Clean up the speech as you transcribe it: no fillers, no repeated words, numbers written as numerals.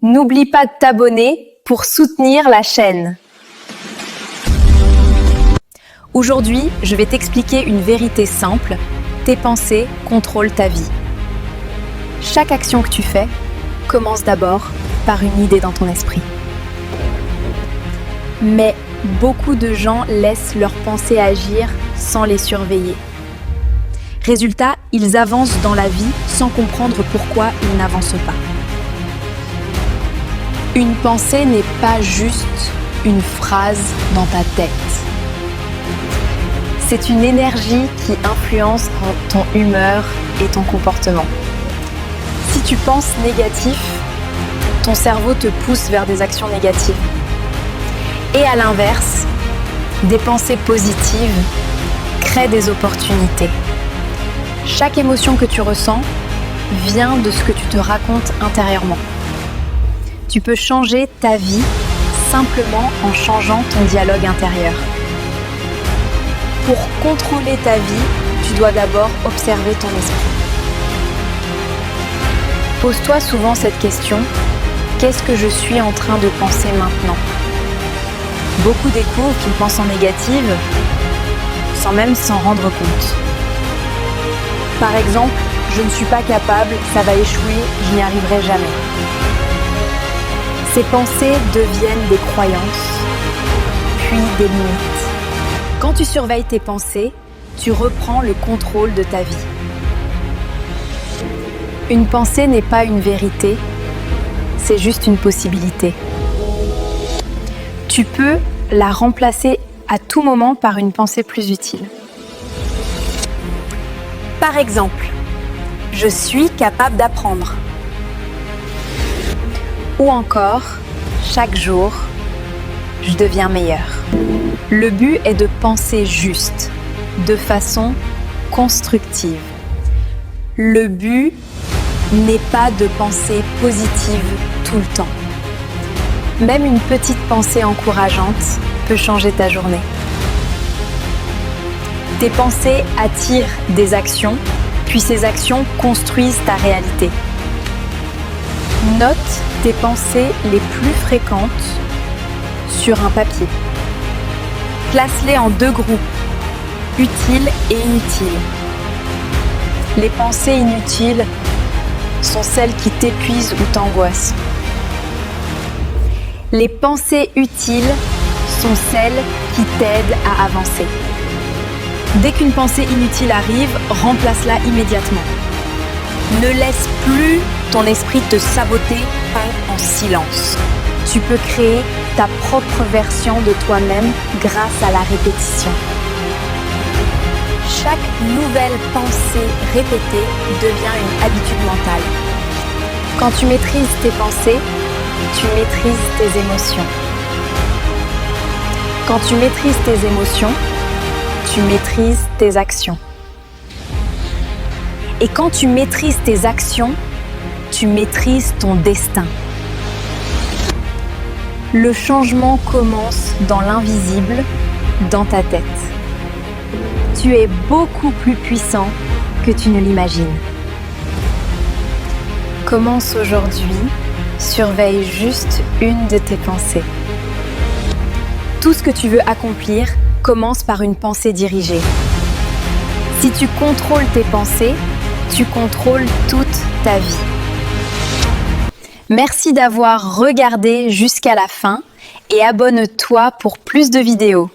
N'oublie pas de t'abonner pour soutenir la chaîne. Aujourd'hui, je vais t'expliquer une vérité simple. Tes pensées contrôlent ta vie. Chaque action que tu fais commence d'abord par une idée dans ton esprit. Mais beaucoup de gens laissent leurs pensées agir sans les surveiller. Résultat, ils avancent dans la vie sans comprendre pourquoi ils n'avancent pas. Une pensée n'est pas juste une phrase dans ta tête. C'est une énergie qui influence ton humeur et ton comportement. Si tu penses négatif, ton cerveau te pousse vers des actions négatives. Et à l'inverse, des pensées positives créent des opportunités. Chaque émotion que tu ressens vient de ce que tu te racontes intérieurement. Tu peux changer ta vie simplement en changeant ton dialogue intérieur. Pour contrôler ta vie, tu dois d'abord observer ton esprit. Pose-toi souvent cette question: qu'est-ce que je suis en train de penser maintenant? Beaucoup découvrent qu'ils pensent en négative sans même s'en rendre compte. Par exemple, je ne suis pas capable, ça va échouer, je n'y arriverai jamais. Ces pensées deviennent des croyances, puis des limites. Quand tu surveilles tes pensées, tu reprends le contrôle de ta vie. Une pensée n'est pas une vérité, c'est juste une possibilité. Tu peux la remplacer à tout moment par une pensée plus utile. Par exemple, je suis capable d'apprendre. Ou encore, chaque jour, je deviens meilleur. Le but est de penser juste, de façon constructive. Le but n'est pas de penser positive tout le temps. Même une petite pensée encourageante peut changer ta journée. Tes pensées attirent des actions, puis ces actions construisent ta réalité. Note tes pensées les plus fréquentes sur un papier. Classe-les en deux groupes, utiles et inutiles. Les pensées inutiles sont celles qui t'épuisent ou t'angoissent. Les pensées utiles sont celles qui t'aident à avancer. Dès qu'une pensée inutile arrive, remplace-la immédiatement. Ne laisse plus ton esprit te saboter en silence. Tu peux créer ta propre version de toi-même grâce à la répétition. Chaque nouvelle pensée répétée devient une habitude mentale. Quand tu maîtrises tes pensées, tu maîtrises tes émotions. Quand tu maîtrises tes émotions, tu maîtrises tes actions. Et quand tu maîtrises tes actions, tu maîtrises ton destin. Le changement commence dans l'invisible, dans ta tête. Tu es beaucoup plus puissant que tu ne l'imagines. Commence aujourd'hui, surveille juste une de tes pensées. Tout ce que tu veux accomplir commence par une pensée dirigée. Si tu contrôles tes pensées, tu contrôles toute ta vie. Merci d'avoir regardé jusqu'à la fin et abonne-toi pour plus de vidéos.